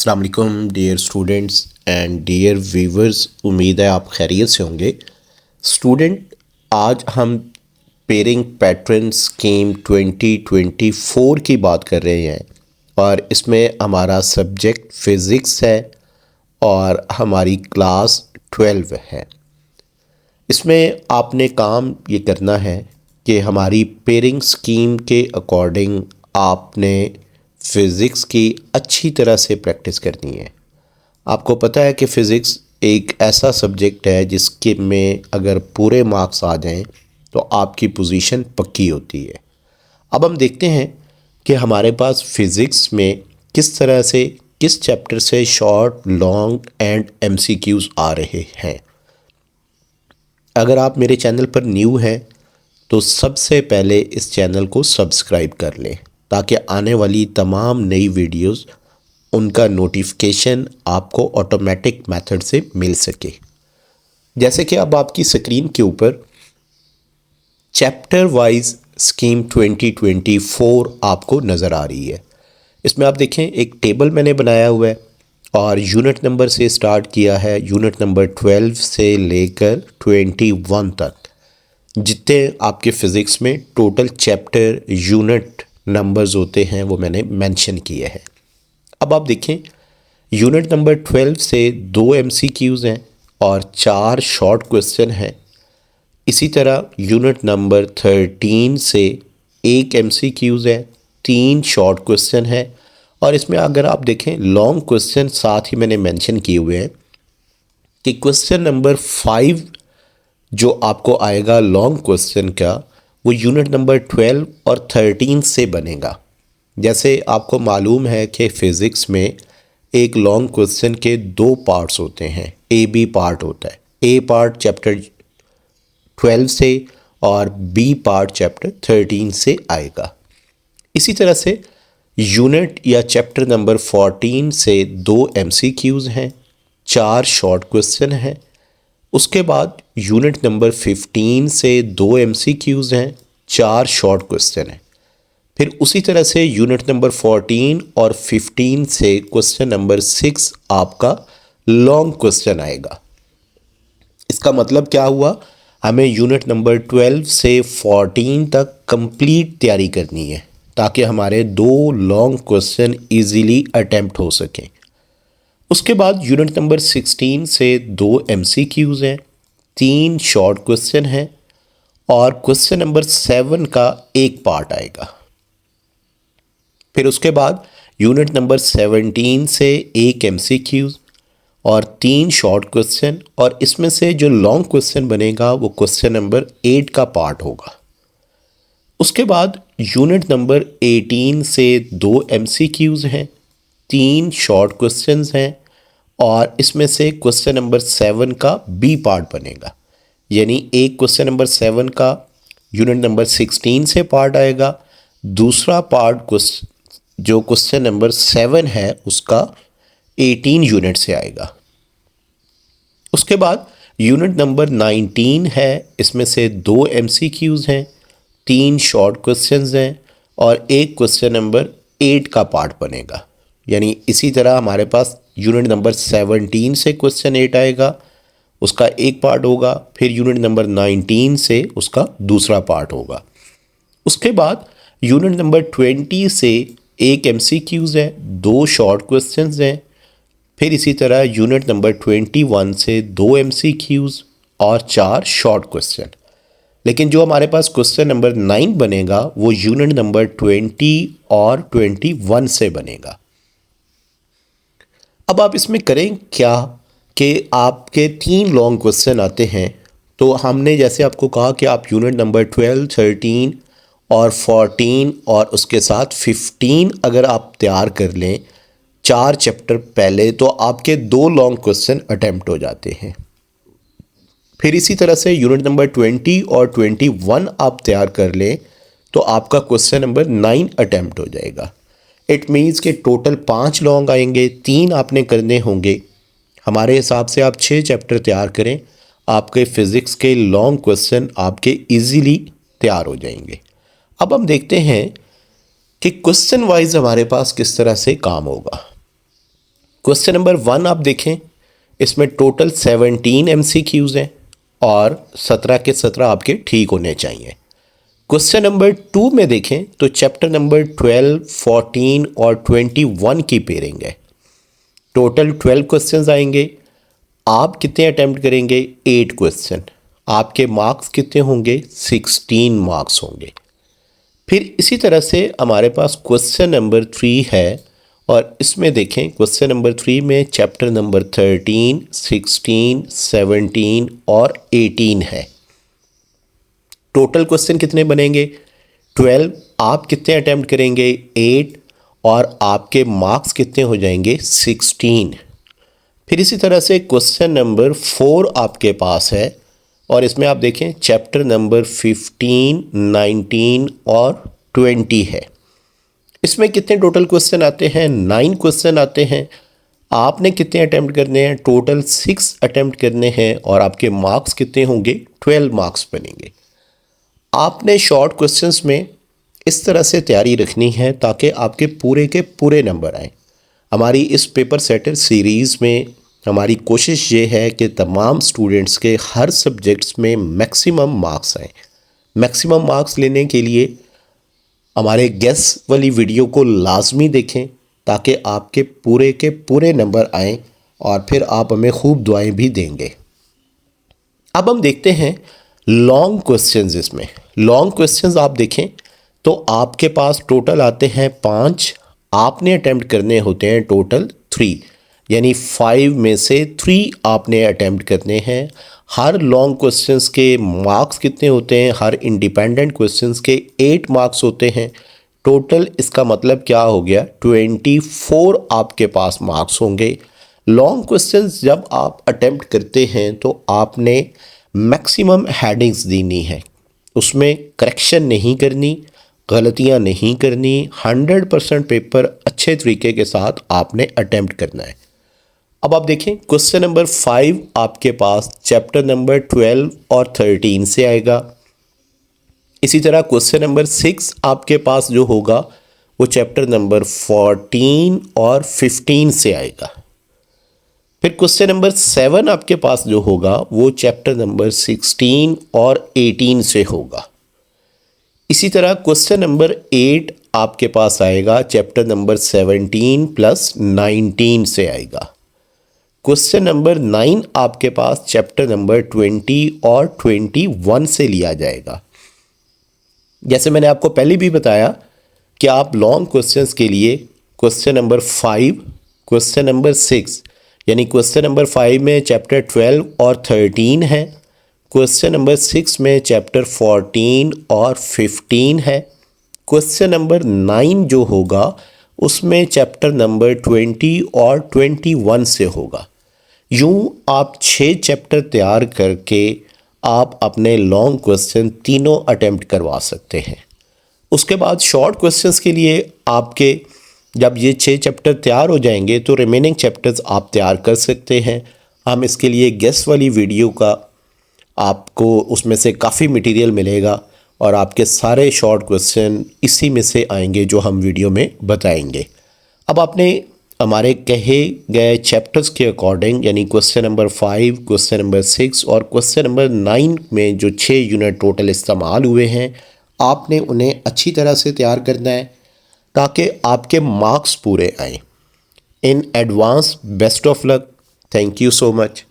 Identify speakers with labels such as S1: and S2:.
S1: अस्सलाम वालेकुम dear students and dear viewers. उम्मीद है आप खैरियत से होंगे। स्टूडेंट, आज हम पेयरिंग पैटर्न स्कीम 2024 की बात कर रहे हैं और इसमें हमारा सब्जेक्ट फ़िज़िक्स है और हमारी क्लास 12 है। इसमें आपने काम ये करना है कि हमारी पेयरिंग स्कीम के अकॉर्डिंग आपने फ़िज़िक्स की अच्छी तरह से प्रैक्टिस करनी है। आपको पता है कि फ़िज़िक्स एक ऐसा सब्जेक्ट है जिसके में अगर पूरे मार्क्स आ जाएं तो आपकी पोजीशन पक्की होती है। अब हम देखते हैं कि हमारे पास फ़िज़िक्स में किस तरह से किस चैप्टर से शॉर्ट, लॉन्ग एंड एमसीक्यूज़ आ रहे हैं। अगर आप मेरे चैनल पर न्यू हैं तो सबसे पहले इस चैनल को सब्सक्राइब कर लें ताकि आने वाली तमाम नई वीडियोस उनका नोटिफिकेशन आपको ऑटोमेटिक मेथड से मिल सके। जैसे कि अब आपकी स्क्रीन के ऊपर चैप्टर वाइज स्कीम 2024 आपको नज़र आ रही है। इसमें आप देखें एक टेबल मैंने बनाया हुआ है और यूनिट नंबर से स्टार्ट किया है। यूनिट नंबर 12 से लेकर 21 तक जितने आपके फ़िज़िक्स में टोटल चैप्टर यूनिट नंबर्स होते हैं वो मैंने मेंशन किए हैं। अब आप देखें यूनिट नंबर 12 से 2 एमसीक्यूज़ हैं और 4 शॉर्ट क्वेश्चन हैं। इसी तरह यूनिट नंबर 13 से 1 एमसीक्यूज़ है, 3 शॉर्ट क्वेश्चन है और इसमें अगर आप देखें लॉन्ग क्वेश्चन साथ ही मैंने मेंशन किए हुए हैं कि क्वेश्चन नंबर 5 जो आपको आएगा लॉन्ग क्वेश्चन का वो यूनिट नंबर 12 और 13 से बनेगा। जैसे आपको मालूम है कि फ़िज़िक्स में एक लॉन्ग क्वेश्चन के 2 पार्ट्स होते हैं, ए बी पार्ट होता है। ए पार्ट चैप्टर 12 से और बी पार्ट चैप्टर 13 से आएगा। इसी तरह से यूनिट या चैप्टर नंबर 14 से 2 एमसीक्यूज़ हैं, 4 शॉर्ट क्वेश्चन हैं। उसके बाद यूनिट नंबर 15 से 2 एमसीक्यूज़ हैं, 4 शॉर्ट क्वेश्चन हैं। फिर उसी तरह से यूनिट नंबर 14 और 15 से क्वेश्चन नंबर 6 आपका लॉन्ग क्वेश्चन आएगा। इसका मतलब क्या हुआ, हमें यूनिट नंबर 12 से 14 तक कंप्लीट तैयारी करनी है ताकि हमारे 2 लॉन्ग क्वेश्चन इजीली अटेम्प्ट हो सकें। उसके बाद यूनिट नंबर 16 से 2 एमसीक्यूज़ हैं, 3 शॉर्ट क्वेश्चन हैं और क्वेश्चन नंबर 7 का एक पार्ट आएगा। फिर उसके बाद यूनिट नंबर 17 से 1 एमसीक्यूज़ और 3 शॉर्ट क्वेश्चन और इसमें से जो लॉन्ग क्वेश्चन बनेगा वो क्वेश्चन नंबर 8 का पार्ट होगा। उसके बाद यूनिट नंबर 18 से 2 एमसीक्यूज़ हैं, 3 शॉर्ट क्वेश्चंस हैं और इसमें से क्वेश्चन नंबर 7 का बी पार्ट बनेगा। यानी एक क्वेश्चन नंबर 7 का यूनिट नंबर 16 से पार्ट आएगा, दूसरा पार्ट जो क्वेश्चन नंबर 7 है उसका 18 यूनिट से आएगा। उसके बाद यूनिट नंबर 19 है, इसमें से 2 एमसीक्यूज़ हैं, 3 शॉर्ट क्वेश्चंस हैं और एक क्वेश्चन नंबर 8 का पार्ट बनेगा। यानी इसी तरह हमारे पास यूनिट नंबर 17 से क्वेश्चन 8 आएगा, उसका एक पार्ट होगा। फिर यूनिट नंबर 19 से उसका दूसरा पार्ट होगा। उसके बाद यूनिट नंबर 20 से 1 एमसीक्यूज़ है, 2 शॉर्ट क्वेश्चंस हैं। फिर इसी तरह यूनिट नंबर 21 से 2 एमसीक्यूज़ और 4 शॉर्ट क्वेश्चन। लेकिन जो हमारे पास क्वेश्चन नंबर 9 बनेगा वो यूनिट नंबर 20 और 21 से बनेगा। अब आप इसमें करें क्या कि आपके 3 लॉन्ग क्वेश्चन आते हैं तो हमने जैसे आपको कहा कि आप यूनिट नंबर 12, 13 और 14 और उसके साथ 15 अगर आप तैयार कर लें 4 चैप्टर पहले तो आपके 2 लॉन्ग क्वेश्चन अटेम्प्ट हो जाते हैं। फिर इसी तरह से यूनिट नंबर 20 और 21 आप तैयार कर लें तो आपका क्वेश्चन नंबर 9 अटेम्प्ट हो जाएगा। इट मीन्स के टोटल 5 लॉन्ग आएंगे, 3 आपने करने होंगे। हमारे हिसाब से आप 6 चैप्टर तैयार करें, आपके फ़िज़िक्स के लॉन्ग क्वेश्चन आपके इजीली तैयार हो जाएंगे। अब हम देखते हैं कि क्वेश्चन वाइज हमारे पास किस तरह से काम होगा। क्वेश्चन नंबर 1 आप देखें, इसमें टोटल 17 MCQs हैं और 17 के 17 आपके ठीक होने चाहिए। क्वेश्चन नंबर 2 में देखें तो चैप्टर नंबर 12, 14 और 21 की पेयरिंग है। टोटल 12 क्वेश्चंस आएंगे। आप कितने अटेम्प्ट करेंगे? 8 क्वेश्चन। आपके मार्क्स कितने होंगे? 16 मार्क्स होंगे। फिर इसी तरह से हमारे पास क्वेश्चन नंबर 3 है और इसमें देखें क्वेश्चन नंबर 3 में चैप्टर नंबर 13, 16, 17 और 18 है। टोटल क्वेश्चन कितने बनेंगे? 12। आप कितने अटेम्प्ट करेंगे? 8। और आपके मार्क्स कितने हो जाएंगे? 16। फिर इसी तरह से क्वेश्चन नंबर 4 आपके पास है और इसमें आप देखें चैप्टर नंबर 15, 19 और 20 है। इसमें कितने टोटल क्वेश्चन आते हैं? 9 क्वेश्चन आते हैं। आपने कितने अटेम्प्ट करने हैं? टोटल 6 अटेम्प्ट करने हैं और आपके मार्क्स कितने होंगे? 12 मार्क्स बनेंगे। आपने शॉर्ट क्वेश्चंस में इस तरह से तैयारी रखनी है ताकि आपके पूरे के पूरे नंबर आएँ। हमारी इस पेपर सेटर सीरीज़ में हमारी कोशिश ये है कि तमाम स्टूडेंट्स के हर सब्जेक्ट्स में मैक्सिमम मार्क्स आएँ। मैक्सिमम मार्क्स लेने के लिए हमारे गेस वाली वीडियो को लाजमी देखें ताकि आपके पूरे के पूरे नंबर आएँ और फिर आप हमें खूब दुआएं भी देंगे। अब हम देखते हैं लॉन्ग क्वेश्चंस। इसमें लॉन्ग क्वेश्चंस आप देखें तो आपके पास टोटल आते हैं 5। आपने अटेम्प्ट करने होते हैं टोटल 3, यानी 5 में से 3 आपने अटेम्प्ट करने हैं। हर लॉन्ग क्वेश्चंस के मार्क्स कितने होते हैं? हर इंडिपेंडेंट क्वेश्चंस के 8 मार्क्स होते हैं। टोटल इसका मतलब क्या हो गया? 24 आपके पास मार्क्स होंगे। लॉन्ग क्वेश्चंस जब आप अटेम्प्ट करते हैं तो आपने मैक्सिमम हेडिंग्स देनी है, उसमें करेक्शन नहीं करनी, गलतियां नहीं करनी। 100% पेपर अच्छे तरीके के साथ आपने अटेम्प्ट करना है। अब आप देखें क्वेश्चन नंबर 5 आपके पास चैप्टर नंबर 12 और 13 से आएगा। इसी तरह क्वेश्चन नंबर 6 आपके पास जो होगा वो चैप्टर नंबर 14 और 15 से आएगा। फिर क्वेश्चन नंबर 7 आपके पास जो होगा वो चैप्टर नंबर 16 और 18 से होगा। इसी तरह क्वेश्चन नंबर 8 आपके पास आएगा चैप्टर नंबर 17 प्लस 19 से आएगा। क्वेश्चन नंबर 9 आपके पास चैप्टर नंबर 20 और 21 से लिया जाएगा। जैसे मैंने आपको पहले भी बताया कि आप लॉन्ग क्वेश्चंस के लिए क्वेश्चन नंबर 5, क्वेश्चन नंबर 6, यानी क्वेश्चन नंबर 5 में चैप्टर 12 और 13 है, क्वेश्चन नंबर 6 में चैप्टर 14 और 15 है, क्वेश्चन नंबर 9 जो होगा उसमें चैप्टर नंबर 20 और 21 से होगा। यूँ आप 6 चैप्टर तैयार करके आप अपने लॉन्ग क्वेश्चन तीनों अटेम्प्ट करवा सकते हैं। उसके बाद शॉर्ट क्वेश्चंस के लिए आपके जब ये 6 चैप्टर तैयार हो जाएंगे तो रिमेनिंग चैप्टर्स आप तैयार कर सकते हैं। हम इसके लिए गेस वाली वीडियो का आपको उसमें से काफ़ी मटेरियल मिलेगा और आपके सारे शॉर्ट क्वेश्चन इसी में से आएंगे जो हम वीडियो में बताएंगे। अब आपने हमारे कहे गए चैप्टर्स के अकॉर्डिंग यानी क्वेश्चन नंबर 5, क्वेश्चन नंबर 6 और क्वेश्चन नंबर 9 में जो 6 यूनिट टोटल इस्तेमाल हुए हैं आपने उन्हें अच्छी तरह से तैयार करना है ताकि आपके मार्क्स पूरे आएँ। In advance best of luck. Thank you so much.